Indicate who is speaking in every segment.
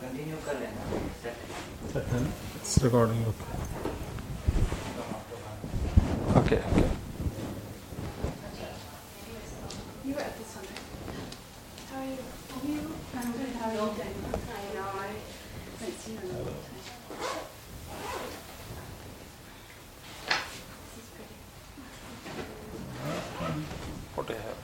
Speaker 1: Continue कर लेना set
Speaker 2: है ना? It's recording. Okay.
Speaker 3: You were at the summit. How are you? I'm good. How are you doing? I know. I haven't seen you in a long time. This is pretty.
Speaker 2: What do I have?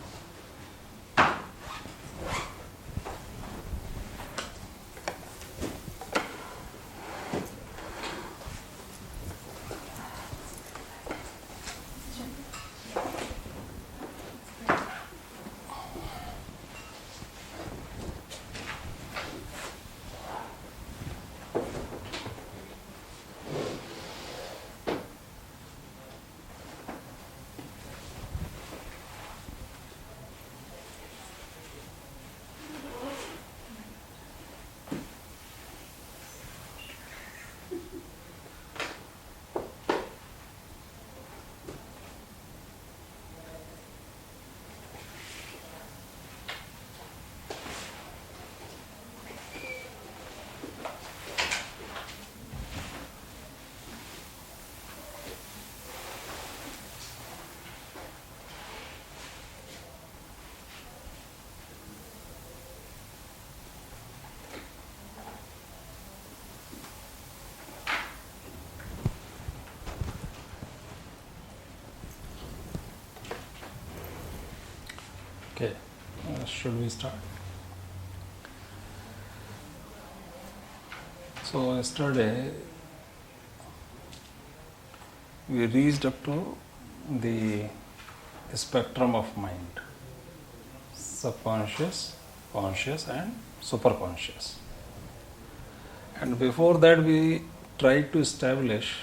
Speaker 2: Okay, should we start? So yesterday we reached up to the spectrum of mind, subconscious, conscious and superconscious. And before that we tried to establish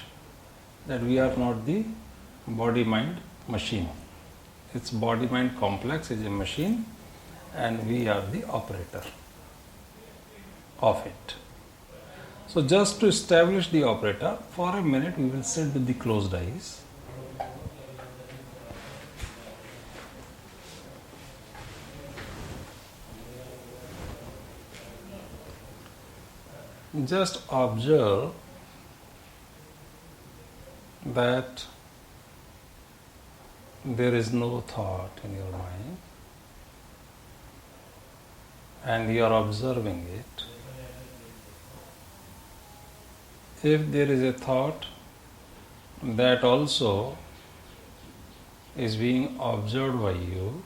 Speaker 2: that we are not the body-mind machine. Its body-mind complex is a machine and we are the operator of it. So just to establish the operator, for a minute we will sit with the closed eyes. Just observe that there is no thought in your mind and you are observing it. If there is a thought, that also is being observed by you.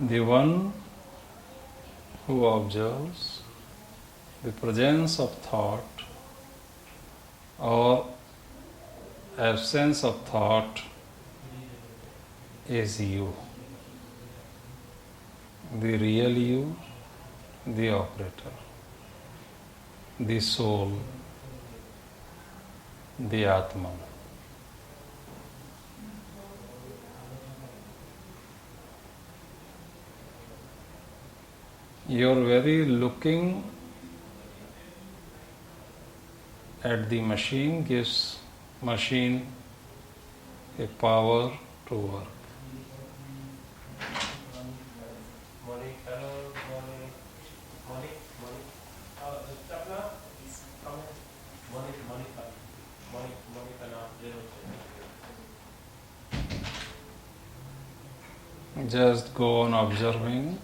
Speaker 2: The one who observes the presence of thought or absence of thought is you, the real you, the operator, the soul, the Atman. Your very looking at the machine gives machine a power to work. Just go on observing.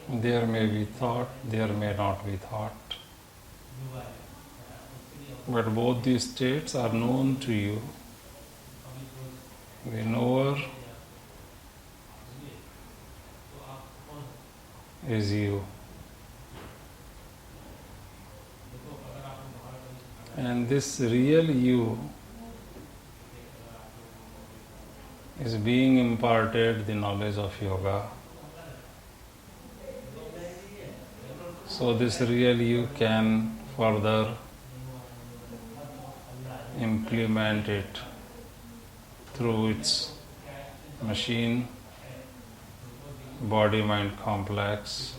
Speaker 2: There may be thought, there may not be thought. But both these states are known to you. The knower is you. And this real you is being imparted the knowledge of yoga. So this real you can further implement it through its machine, body-mind complex.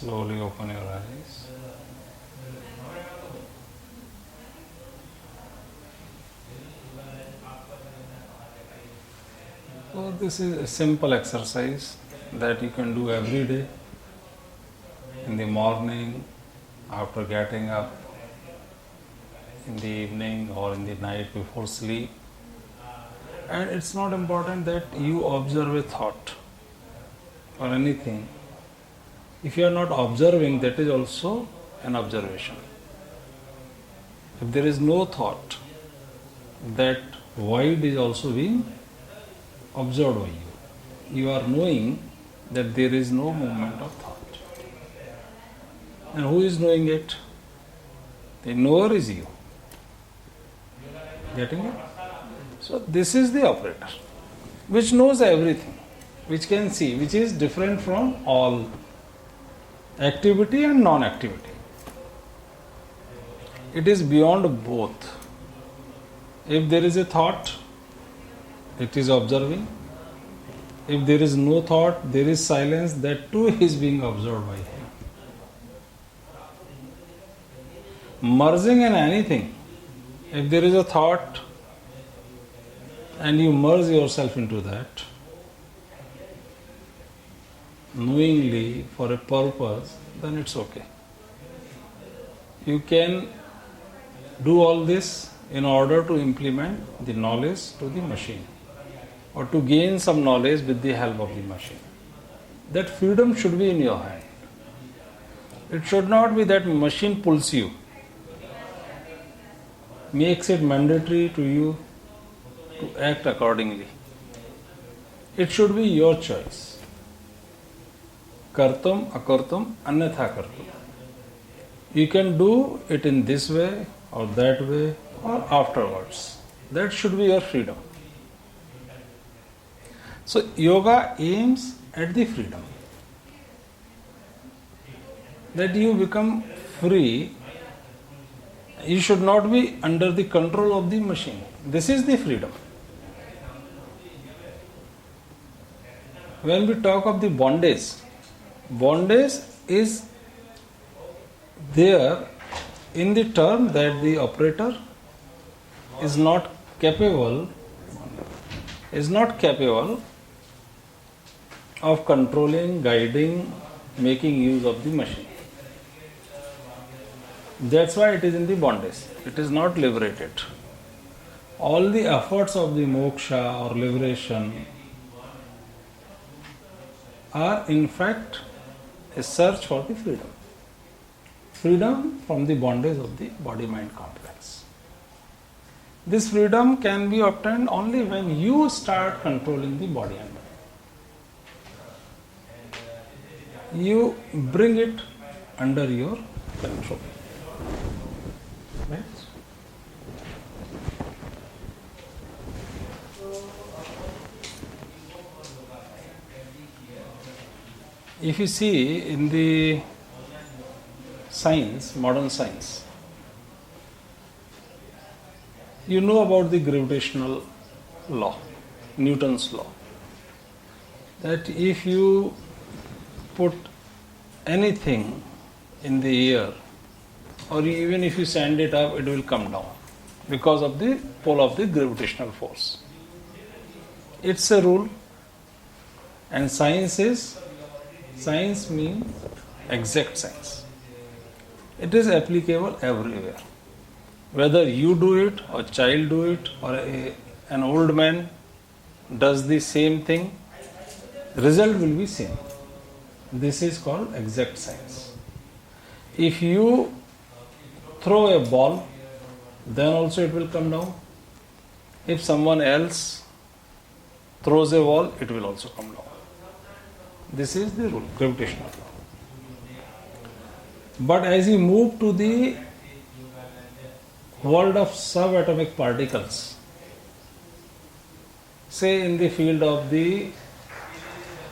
Speaker 2: Slowly open your eyes. So this is a simple exercise that you can do every day, in the morning, after getting up, in the evening or in the night before sleep. And it's not important that you observe a thought or anything. If you are not observing, that is also an observation. If there is no thought, that void is also being observed by you. You are knowing that there is no movement of thought. And who is knowing it? The knower is you. Getting it? So this is the operator, which knows everything, which can see, which is different from all activity and non-activity. It is beyond both. If there is a thought, it is observing. If there is no thought, there is silence, that too is being observed by him. Merging in anything, if there is a thought and you merge yourself into that, knowingly for a purpose, then it's okay. You can do all this in order to implement the knowledge to the machine, or to gain some knowledge with the help of the machine. That freedom should be in your hand. It should not be that machine pulls you, makes it mandatory to you to act accordingly. It should be your choice. Kartum, akartum, anyatha kartum. You can do it in this way or that way or afterwards. That should be your freedom. So yoga aims at the freedom. That you become free. You should not be under the control of the machine. This is the freedom. When we talk of the bondage is there in the term that the operator is not capable of controlling, guiding, making use of the machine. That's why it is in the bondage. It is not liberated. All the efforts of the moksha or liberation are in fact a search for the freedom. Freedom from the bondage of the body-mind complex. This freedom can be obtained only when you start controlling the body and mind. You bring it under your control. Right? If you see in the science, modern science, you know about the gravitational law, Newton's law, that if you put anything in the air, or even if you send it up, it will come down because of the pull of the gravitational force. It's a rule, and science means exact science. It is applicable everywhere. Whether you do it, or child do it, or an old man does the same thing, result will be same. This is called exact science. If you throw a ball, then also it will come down. If someone else throws a ball, it will also come down. This is the rule, gravitational law. But as you move to the world of subatomic particles, say in the field of the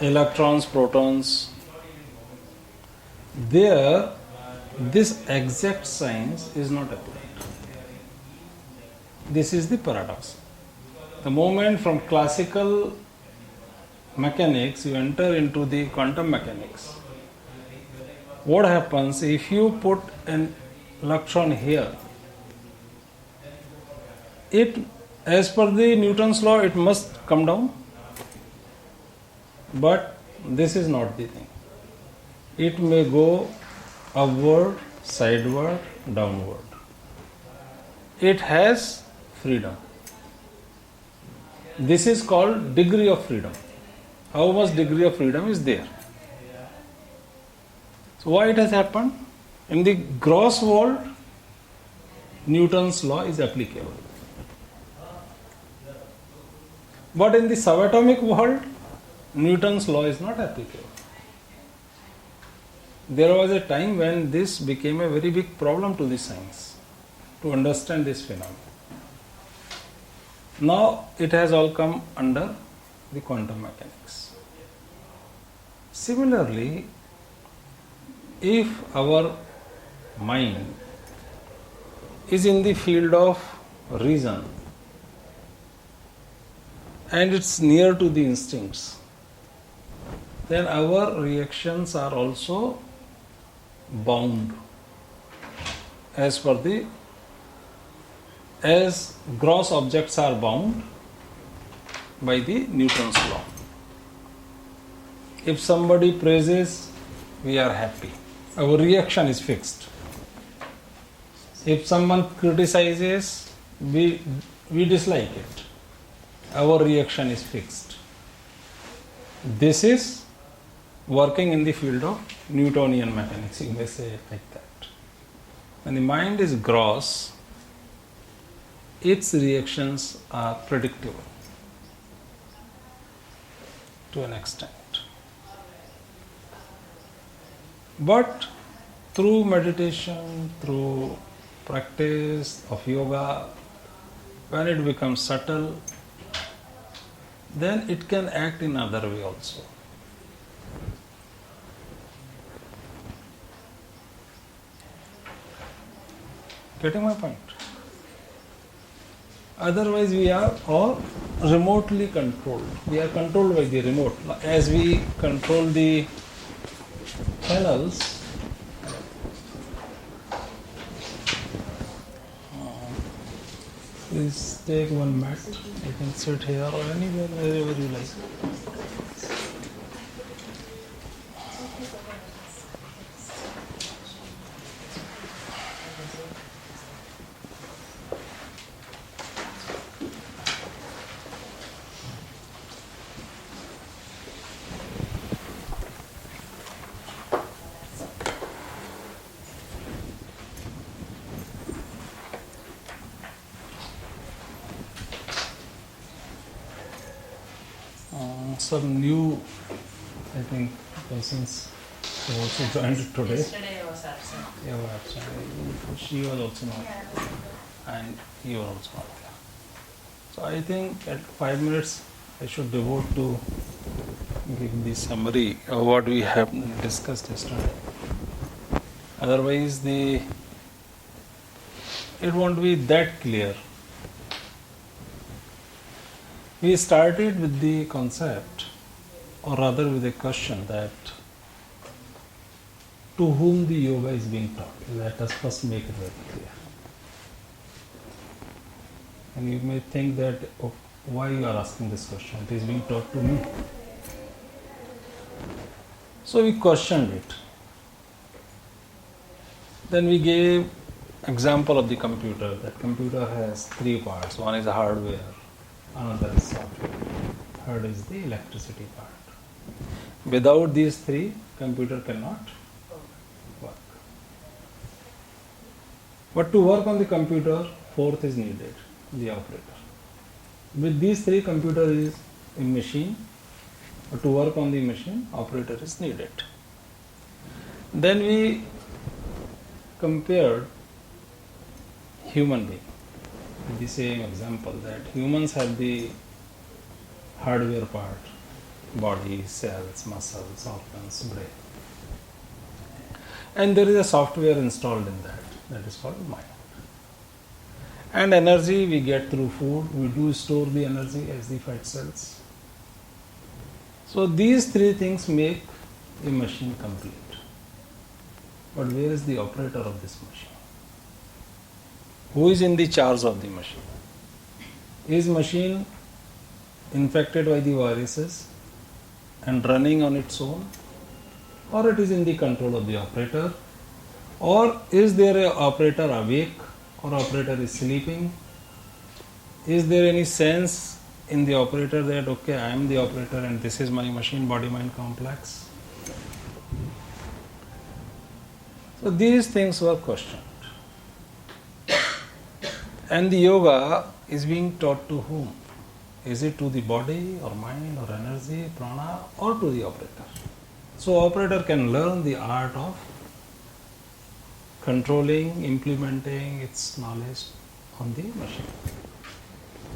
Speaker 2: electrons, protons, there this exact science is not applied. This is the paradox. The moment from classical mechanics you enter into the quantum mechanics, what happens if you put an electron here? It, as per the Newton's law, it must come down. But this is not the thing. It may go upward, sideward, downward. It has freedom. This is called degree of freedom. How much degree of freedom is there? So why it has happened? In the gross world, Newton's law is applicable. But in the subatomic world, Newton's law is not applicable. There was a time when this became a very big problem to the science, to understand this phenomenon. Now it has all come under the quantum mechanics. Similarly, if our mind is in the field of reason and it's near to the instincts, then our reactions are also bound as gross objects are bound by the Newton's law. If somebody praises, we are happy. Our reaction is fixed. If someone criticizes, we dislike it. Our reaction is fixed. This is working in the field of Newtonian mechanics, you may say it like that. When the mind is gross, its reactions are predictable to an extent. But through meditation, through practice of yoga, when it becomes subtle, then it can act in other way also. Getting my point? Otherwise, we are all remotely controlled. We are controlled by the remote. As we control the channels, please take one mat. You can sit here or anywhere, wherever you like. Some new, I think, persons who also joined today.
Speaker 4: Yesterday I was absent.
Speaker 2: You were absent. She was also not there. And you were also not there. So I think at 5 minutes I should devote to give the summary of what we have discussed yesterday. Otherwise it won't be that clear. We started with the concept, or rather with a question, that to whom the yoga is being taught. Let us first make it very clear. And you may think that, oh, why you are asking this question? It is being taught to me. So we questioned it. Then we gave example of the computer. That computer has 3 parts. One is hardware, another is software, third is the electricity part. Without these 3, computer cannot work. But to work on the computer, 4th is needed, the operator. With these 3, computer is a machine, but to work on the machine, operator is needed. Then we compared human being with the same example, that humans have the hardware part, body, cells, muscles, organs, brain. And there is a software installed in that is called mind. And energy we get through food, we do store the energy as the fat cells. So these 3 things make a machine complete. But where is the operator of this machine? Who is in the charge of the machine? Is machine infected by the viruses and running on its own, or it is in the control of the operator, or is there an operator awake or operator is sleeping? Is there any sense in the operator that okay, I am the operator and this is my machine body mind complex? So these things were questioned. And the yoga is being taught to whom? Is it to the body or mind or energy, prana, or to the operator? So operator can learn the art of controlling, implementing its knowledge on the machine.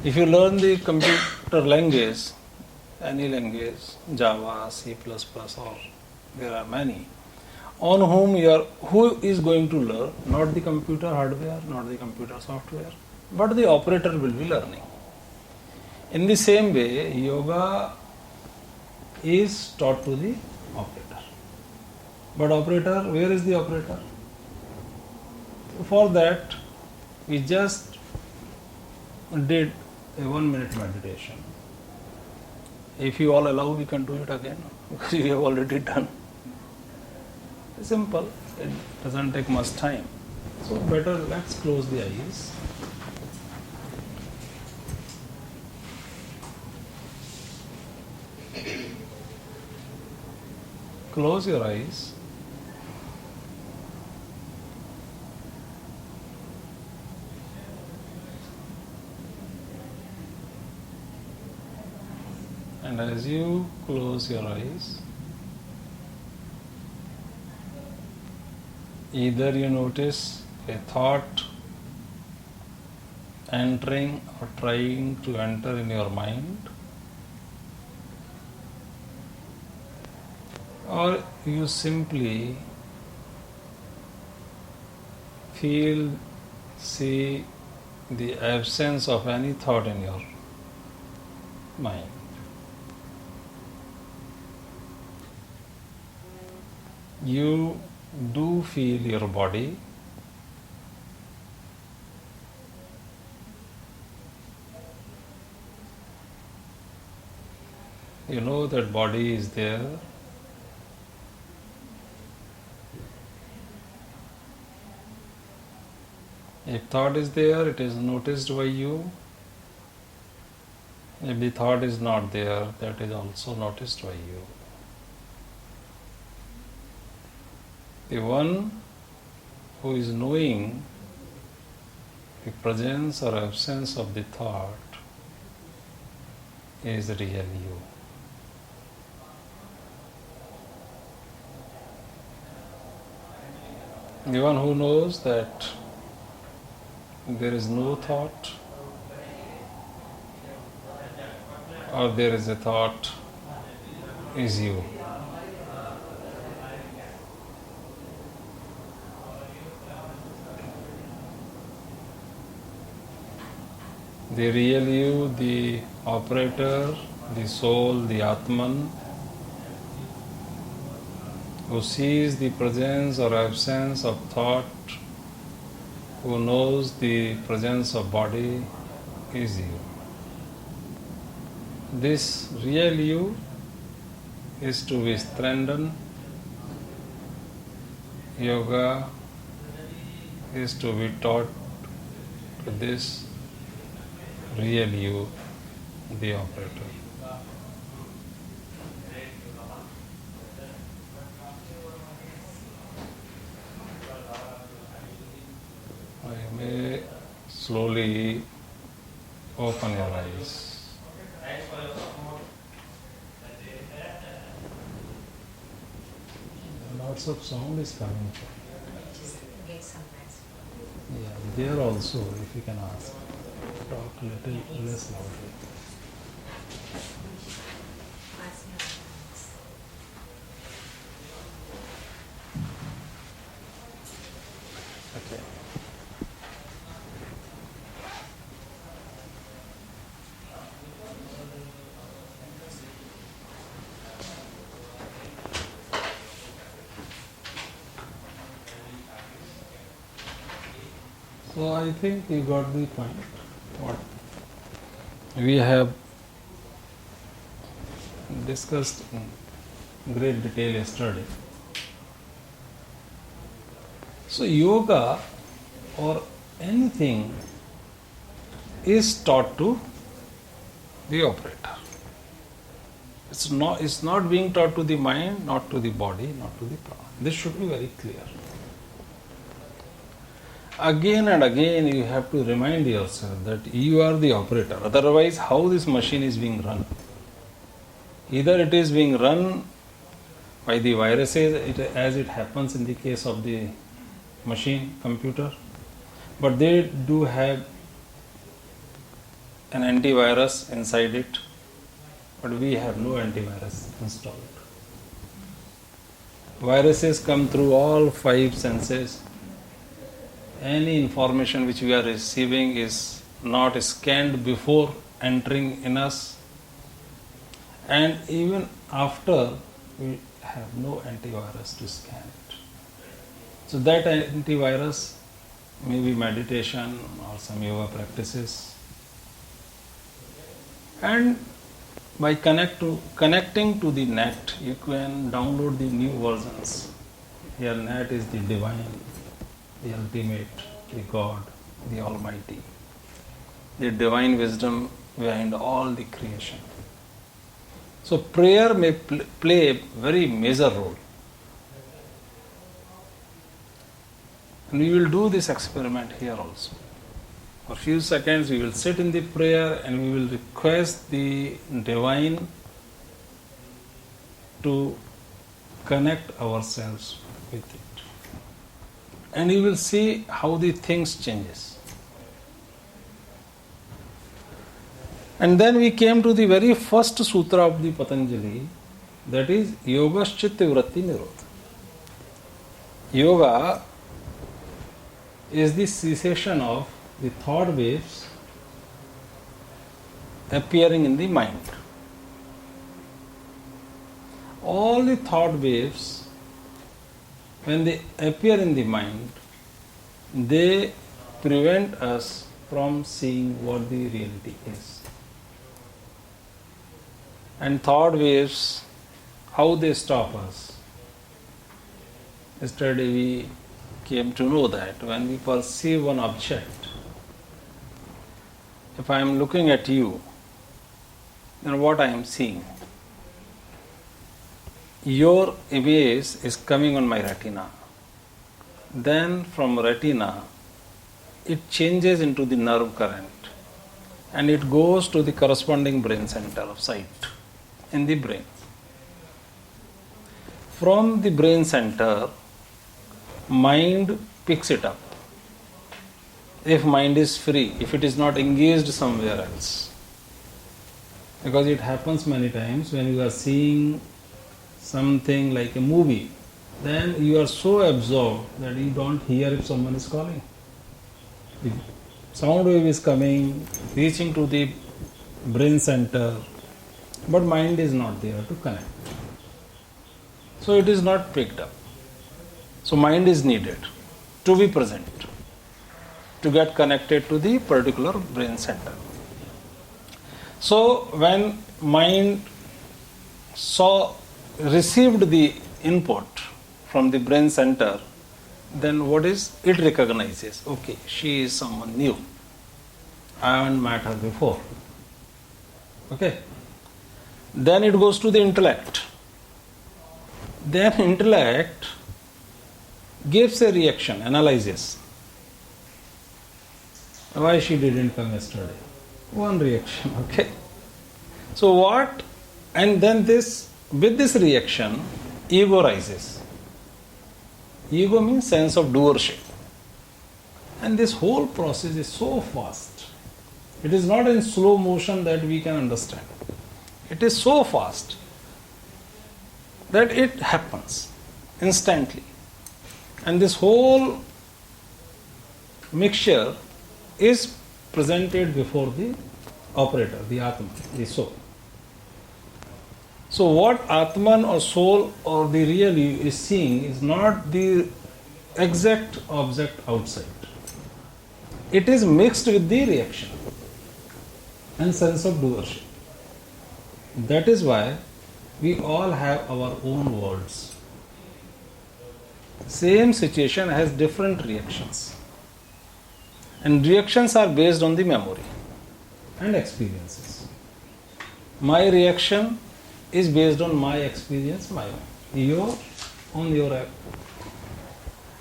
Speaker 2: If you learn the computer language, any language, Java, C++, or there are many, on who is going to learn? Not the computer hardware, not the computer software, but the operator will be learning. In the same way, yoga is taught to the operator. But operator, where is the operator? For that, we just did a 1 minute meditation. If you all allow, we can do it again because we have already done. It's simple, it doesn't take much time. So better let's close the eyes. Close your eyes. And as you close your eyes, either you notice a thought entering or trying to enter in your mind, or you simply see the absence of any thought in your mind. You do feel your body. You know that body is there. If thought is there, it is noticed by you. If the thought is not there, that is also noticed by you. The one who is knowing the presence or absence of the thought is real you. The one who knows that there is no thought or there is a thought is you. The real you, the operator, the soul, the Atman, who sees the presence or absence of thought, who knows the presence of body, is you. This real you is to be strengthened. Yoga is to be taught to this real you, the operator. You may slowly open your eyes. Lots of sound is coming from.
Speaker 4: Just get some rest.
Speaker 2: Yeah, there also, if you can ask, talk a little less loudly.
Speaker 4: Close your eyes.
Speaker 2: Okay. So I think you got the point. What we have discussed in great detail yesterday. So yoga or anything is taught to the operator. It's not being taught to the mind, not to the body, not to the prana. This should be very clear. Again and again you have to remind yourself that you are the operator. Otherwise, how this machine is being run? Either it is being run by the viruses, as it happens in the case of the machine, computer, but they do have an antivirus inside it, but we have no antivirus installed. Viruses come through all 5 senses. Any information which we are receiving is not scanned before entering in us, and even after we have no antivirus to scan it. So that antivirus may be meditation or some yoga practices, and by connecting to the net, you can download the new versions. Here net is the divine, the ultimate, the God, the Almighty, the divine wisdom behind all the creation. So prayer may play a very major role. And we will do this experiment here also. For a few seconds we will sit in the prayer and we will request the divine to connect ourselves with it. And you will see how the things changes. And then we came to the very first sutra of the Patanjali, that is Yogaschitta Vritti Nirodha. Yoga is the cessation of the thought waves appearing in the mind. All the thought waves, when they appear in the mind, they prevent us from seeing what the reality is. And thought waves, how they stop us? Yesterday we came to know that when we perceive one object, if I am looking at you, then what I am seeing? Your image is coming on my retina. Then from retina, it changes into the nerve current and it goes to the corresponding brain center of sight in the brain. From the brain center, mind picks it up. If mind is free, if it is not engaged somewhere else. Because it happens many times when you are seeing something like a movie, then you are so absorbed that you don't hear if someone is calling. The sound wave is coming, reaching to the brain center, but mind is not there to connect. So it is not picked up. So mind is needed to be present, to get connected to the particular brain center. So when mind received the input from the brain center, then what is it recognizes? Okay, she is someone new. I haven't met her before. Okay. Then it goes to the intellect. Then intellect gives a reaction, analyzes. Why she didn't come yesterday? One reaction, okay. So what? And then with this reaction, ego rises. Ego means sense of doership. And this whole process is so fast. It is not in slow motion that we can understand. It is so fast that it happens instantly. And this whole mixture is presented before the operator, the Atman, the soul. So what Atman or soul or the real you is seeing is not the exact object outside. it is mixed with the reaction and sense of doership. That is why we all have our own worlds. Same situation has different reactions. And reactions are based on the memory and experiences. My reaction is based on my experience, my own. Your on your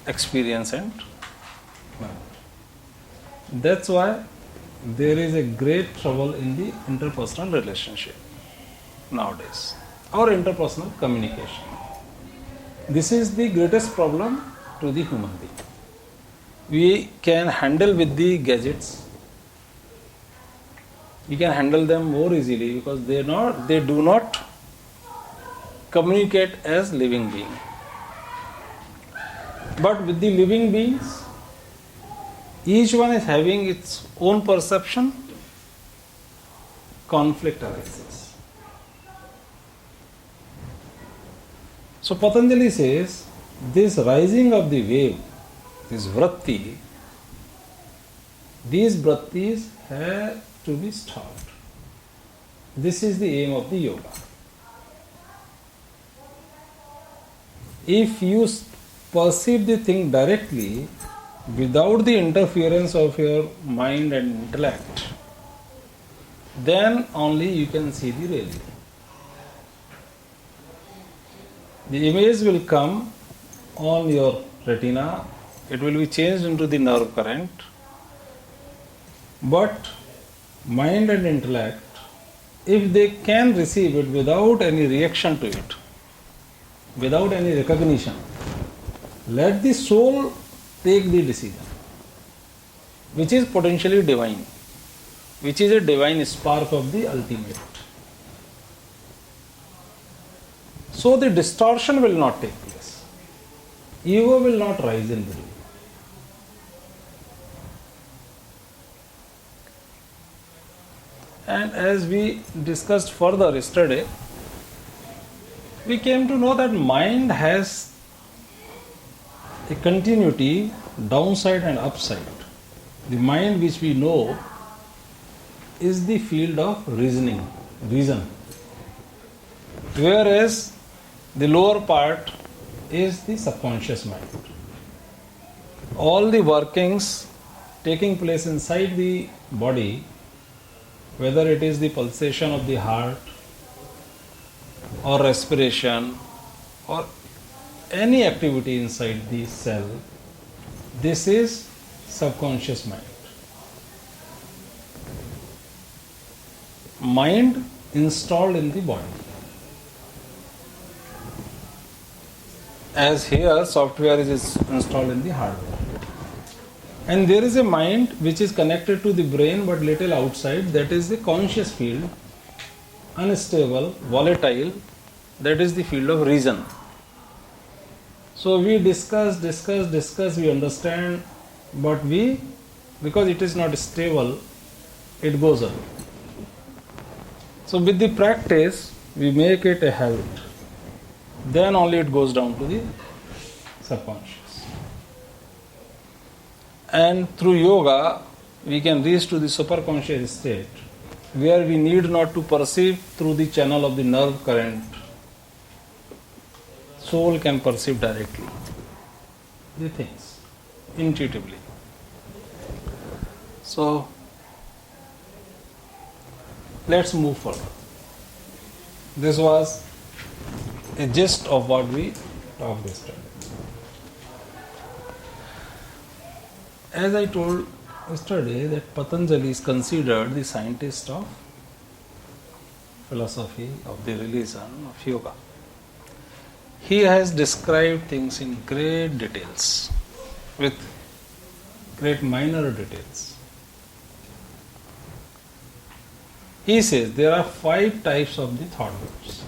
Speaker 2: experience and memory. That's why there is a great trouble in the interpersonal relationship nowadays, or interpersonal communication. This is the greatest problem to the human being. We can handle with the gadgets. We can handle them more easily because they do not communicate as living beings. But with the living beings, each one is having its own perception, conflict arises. So Patanjali says, this rising of the wave, this vritti, these vrittis have to be stopped. This is the aim of the yoga. If you perceive the thing directly, without the interference of your mind and intellect, then only you can see the reality. The image will come on your retina, it will be changed into the nerve current, but mind and intellect, if they can receive it without any reaction to it, without any recognition, let the soul take the decision, which is potentially divine, which is a divine spark of the ultimate. So the distortion will not take place. Ego will not rise in between. And as we discussed further yesterday, we came to know that mind has a continuity, downside and upside. The mind which we know is the field of reason. Whereas the lower part is the subconscious mind. All the workings taking place inside the body, whether it is the pulsation of the heart or respiration or any activity inside the cell, this is subconscious mind. Mind installed in the body. As here software is installed in the hardware. And there is a mind which is connected to the brain but little outside, that is the conscious field, unstable, volatile, that is the field of reason. So we discuss, we understand, but because it is not stable, it goes on. So with the practice, we make it a habit. Then only it goes down to the subconscious. And through yoga, we can reach to the superconscious state, where we need not to perceive through the channel of the nerve current. Soul can perceive directly the things, intuitively. So, let's move forward. This was a gist of what we talked yesterday. As I told yesterday, that Patanjali is considered the scientist of philosophy, of the religion, of yoga. He has described things in great details, with great minor details. He says there are 5 types of the thought waves.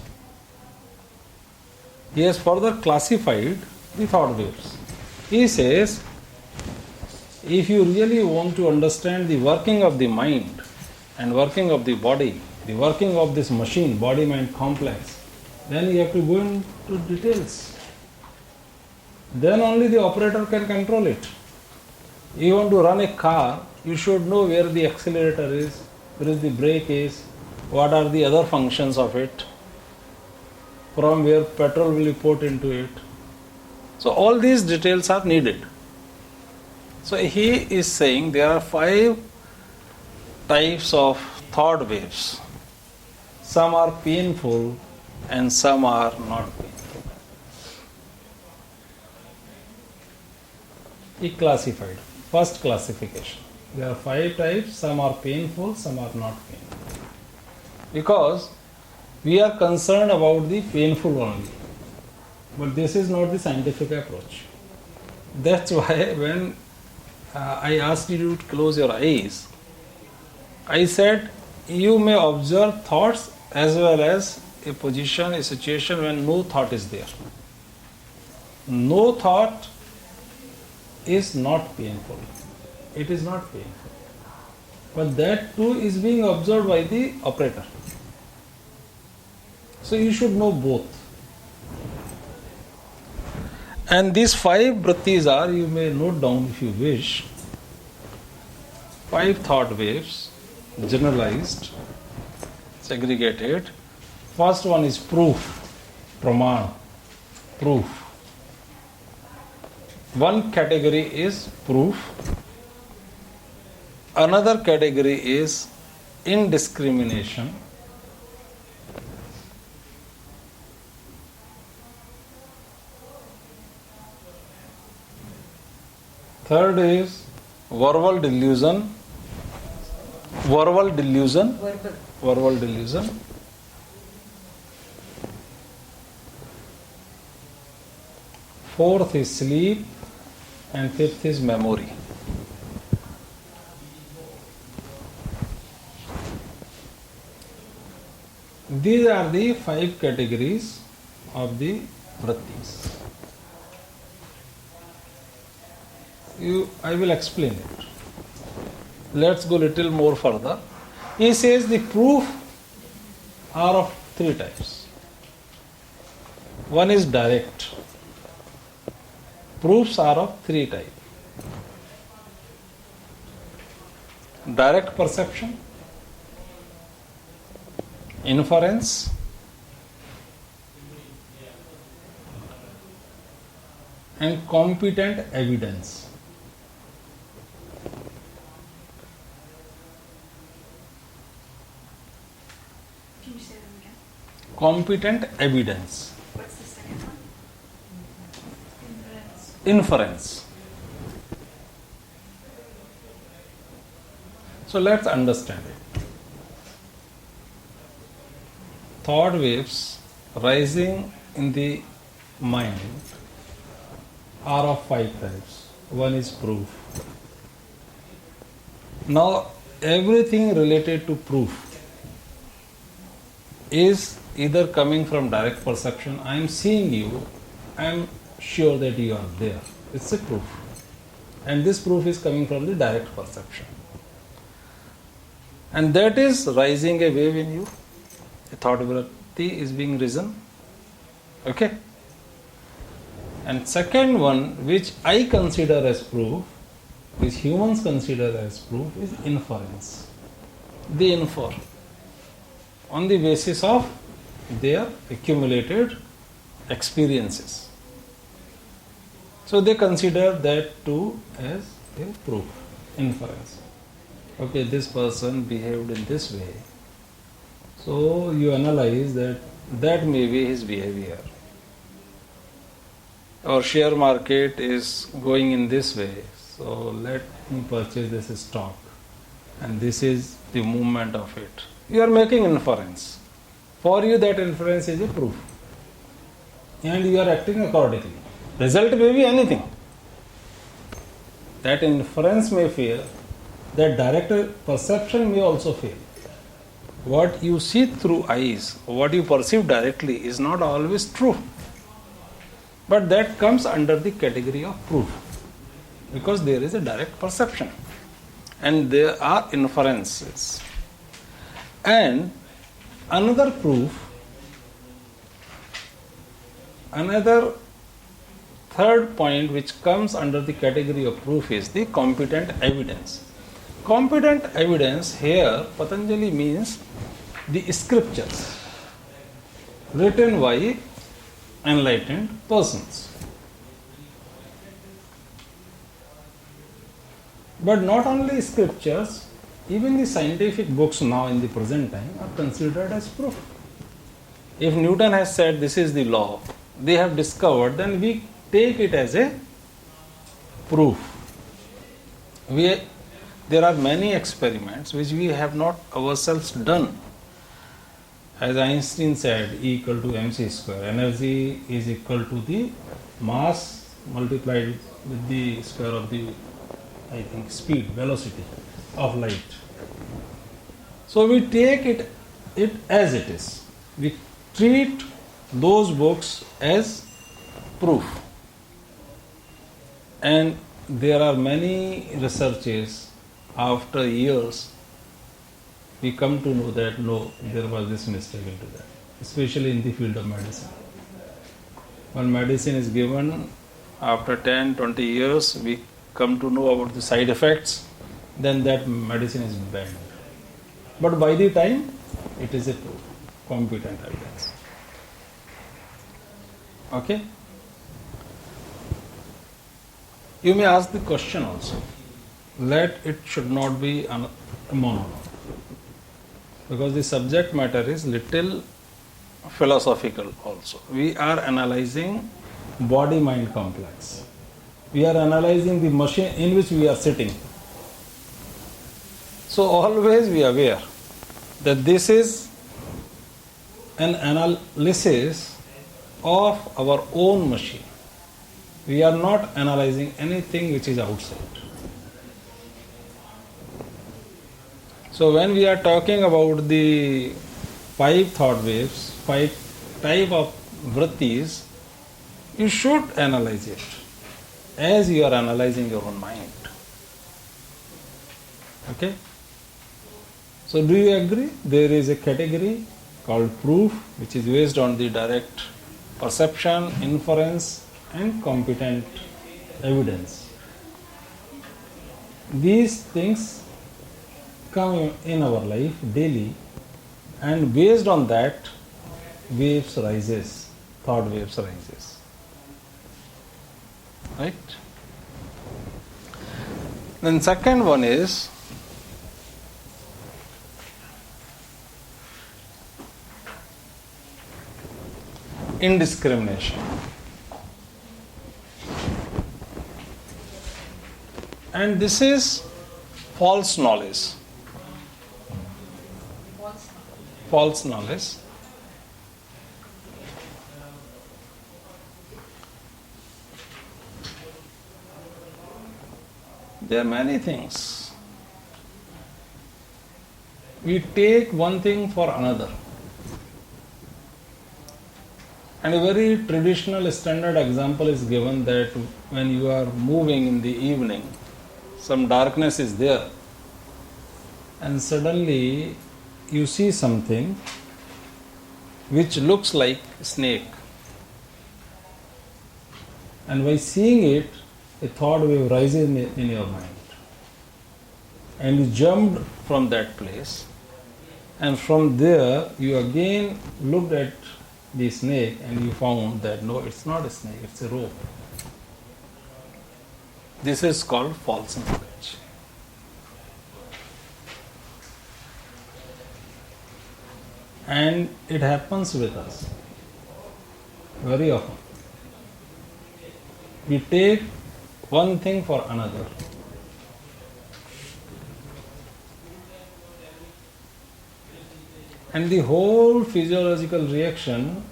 Speaker 2: He has further classified the thought waves. He says, if you really want to understand the working of the mind and working of the body, the working of this machine, body-mind complex, then you have to go into details. Then only the operator can control it. You want to run a car, you should know where the accelerator is, where the brake is, what are the other functions of it, from where petrol will be put into it. So all these details are needed. So he is saying there are 5 types of thought waves. Some are painful and some are not painful. He classified. First classification. There are 5 types, some are painful, some are not painful. Because we are concerned about the painful only. But this is not the scientific approach. That's why when I asked you to close your eyes, I said you may observe thoughts as well as a position, a situation when no thought is there. No thought is not painful. It is not painful. But that too is being observed by the operator. So you should know both. And these 5 vrittis are, you may note down if you wish, 5 thought waves, generalized, segregated. First one is proof, praman, proof. One category is proof. Another category is indiscrimination. Third is verbal delusion. Verbal delusion. Verbal delusion. Fourth is sleep. And fifth is memory. These are the 5 categories of the vrittis. I will explain it. Let's go little more further. He says the proof are of 3 types. One is direct. Proofs are of 3 types. Direct perception, inference, and competent evidence.
Speaker 3: Can you say them again?
Speaker 2: Competent evidence.
Speaker 3: What's the second one?
Speaker 2: Inference. So let's understand it. Thought waves rising in the mind are of 5 types. One is proof. Now, everything related to proof is either coming from direct perception. I am seeing you, I am sure that you are there. It's a proof. And this proof is coming from the direct perception. And that is rising a wave in you. A thought vritti is being risen. Okay? And second one, which I consider as proof, which humans consider as proof, is inference. They infer on the basis of their accumulated experiences. So they consider that too as a proof, inference. Okay, this person behaved in this way. So you analyze that may be his behavior. Our share market is going in this way, so let me purchase this stock. And this is the movement of it. You are making inference. For you, that inference is a proof. And you are acting accordingly. Result may be anything. That inference may fail. That direct perception may also fail. What you see through eyes, what you perceive directly is not always true. But that comes under the category of proof. Because there is a direct perception. And there are inferences. And another proof, another third point which comes under the category of proof is the competent evidence. competent evidence here, Patanjali means the scriptures written by enlightened persons. But not only scriptures, even the scientific books now in the present time are considered as proof. If Newton has said this is the law, they have discovered, then we take it as a proof. There are many experiments which we have not ourselves done. As Einstein said, E equal to mc square. Energy is equal to the mass multiplied with the square of the, I think, speed, velocity of light. So we take it as it is. We treat those books as proof. And there are many researches after years we come to know that no, there was this mistake into that, especially in the field of medicine. When medicine is given, after 10, 20 years, we come to know about the side effects, then that medicine is banned. But by the time, it is a proof, competent evidence. Okay? You may ask the question also. Let it should not be a monologue. Because the subject matter is little philosophical also. We are analyzing body-mind complex. We are analyzing the machine in which we are sitting. So always be aware that this is an analysis of our own machine. We are not analyzing anything which is outside. So when we are talking about the 5 thought waves, 5 type of vrittis, you should analyze it as you are analyzing your own mind. Okay? So do you agree? There is a category called proof, which is based on the direct perception, inference, and competent evidence. These things come in our life daily, and based on that, waves rises, thought waves rises. Right? Then second one is indiscrimination. And this is false knowledge. False knowledge. There are many things. We take one thing for another. And a very traditional standard example is given that when you are moving in the evening, some darkness is there, and suddenly you see something which looks like a snake. And by seeing it, a thought wave rises in your mind. And you jumped from that place, and from there you again looked at the snake and you found that no, it's not a snake, it's a rope. This is called false knowledge. And it happens with us very often. We take one thing for another. And the whole physiological reaction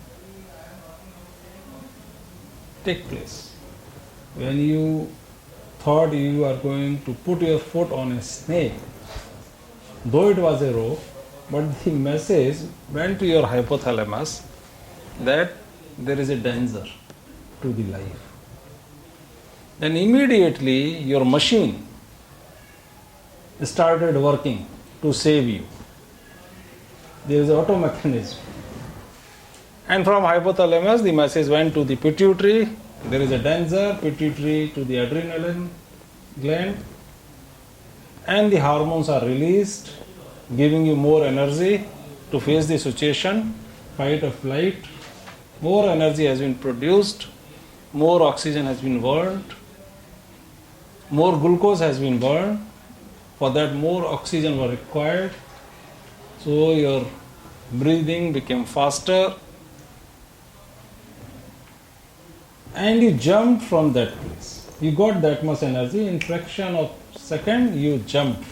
Speaker 2: take place. When you thought you are going to put your foot on a snake, though it was a rope, but the message went to your hypothalamus that there is a danger to the life. Then immediately your machine started working to save you. There is an auto mechanism. And from hypothalamus the message went to the pituitary, there is a danger, pituitary to the adrenaline gland, and the hormones are released, giving you more energy to face the situation, fight or flight. More energy has been produced, more oxygen has been burned, more glucose has been burned. For that, more oxygen was required. So your breathing became faster, and you jumped from that place. You got that much energy in fraction of second. You jumped.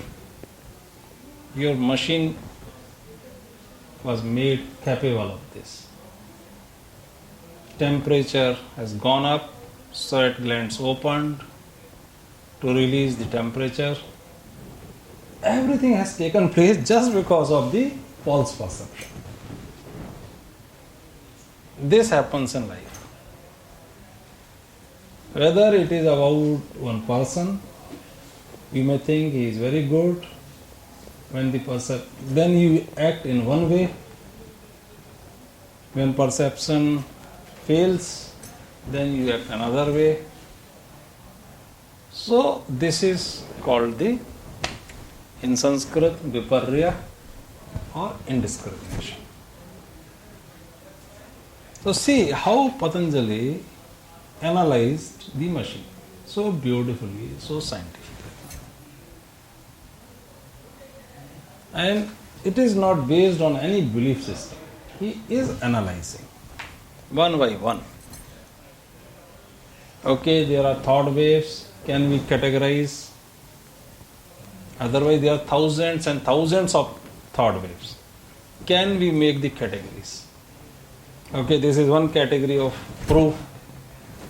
Speaker 2: Your machine was made capable of this. Temperature has gone up, sweat glands opened to release the temperature. Everything has taken place just because of the false perception. This happens in life. Whether it is about one person, you may think he is very good. Then you act in one way. When perception fails, then you act another way. So this is called in Sanskrit, viparya or indiscrimination. So see how Patanjali analyzed the machine so beautifully, so scientifically. And it is not based on any belief system. He is analyzing one by one. Okay, there are thought waves. Can we categorize? Otherwise, there are thousands and thousands of thought waves. Can we make the categories? Okay, this is one category of proof.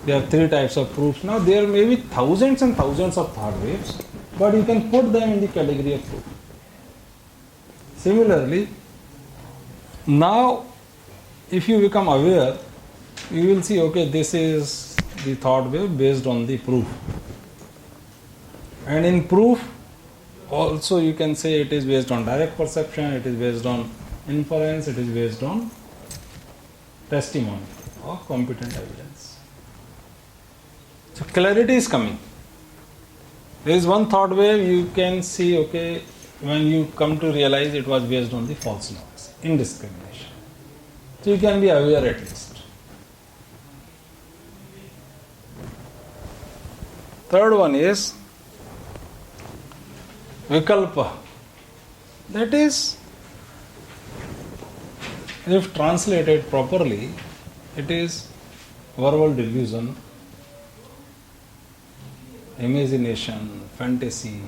Speaker 2: There are three types of proofs. Now, there may be thousands and thousands of thought waves, but you can put them in the category of proof. Similarly, now, if you become aware, you will see, okay, this is the thought wave based on the proof. And in proof, also you can say it is based on direct perception, it is based on inference, it is based on testimony or competent evidence. So clarity is coming. There is one thought wave, you can see, okay, when you come to realize it was based on the false noise, indiscrimination. So you can be aware at least. Third one is vikalpa. That is, if translated properly, it is verbal delusion, imagination, fantasy.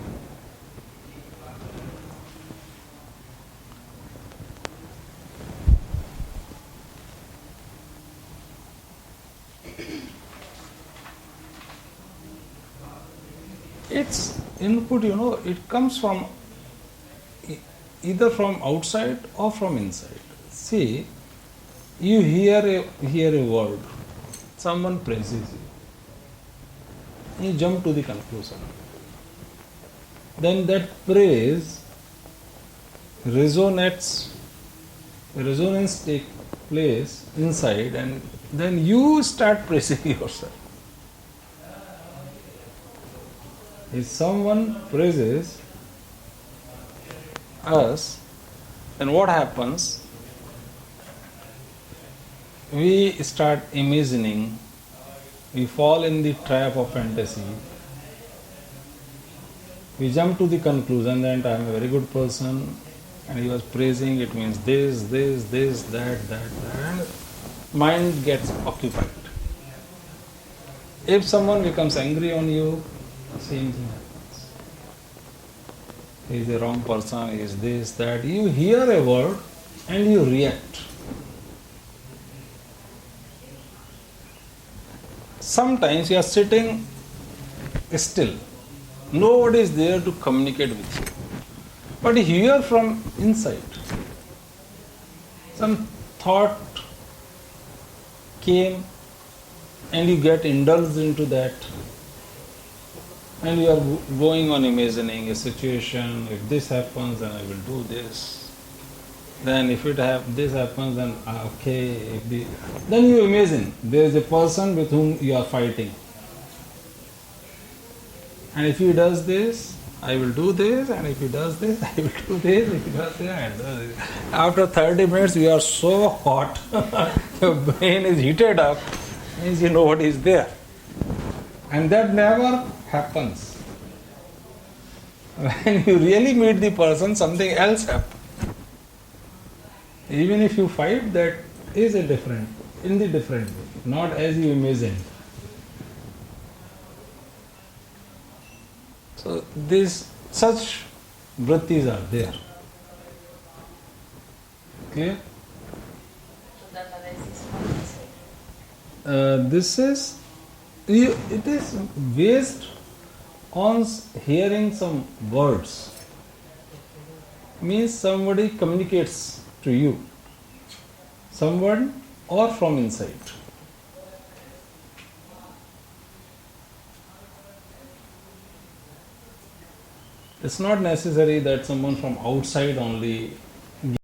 Speaker 2: Its input, it comes from either from outside or from inside. See, you hear a word, someone praises you, you jump to the conclusion. Then that praise resonance takes place inside, and then you start praising yourself. If someone praises us, then what happens? We start imagining, we fall in the trap of fantasy. We jump to the conclusion that I am a very good person, and he was praising, it means this, that, and mind gets occupied. If someone becomes angry on you, same thing happens. He is a wrong person, he is this, that. You hear a word and you react. Sometimes you are sitting still. Nobody is there to communicate with you. But you hear from inside. Some thought came and you get indulged into that. And you are going on imagining a situation, if this happens, then I will do this. Then if this happens, then okay. Then you imagine there is a person with whom you are fighting. And if he does this, I will do this, and if he does this, I will do this, if he does this, I will do this. After 30 minutes, you are so hot, your brain is heated up, means you know what is there. And that never happens. When you really meet the person, something else happens. Even if you fight, that is in the different way, not as you imagined. So such vrittis are there. Clear?
Speaker 4: So that analysis is
Speaker 2: This is, it is based on hearing some words. Means somebody communicates to you, someone or from inside. It's not necessary that someone from outside only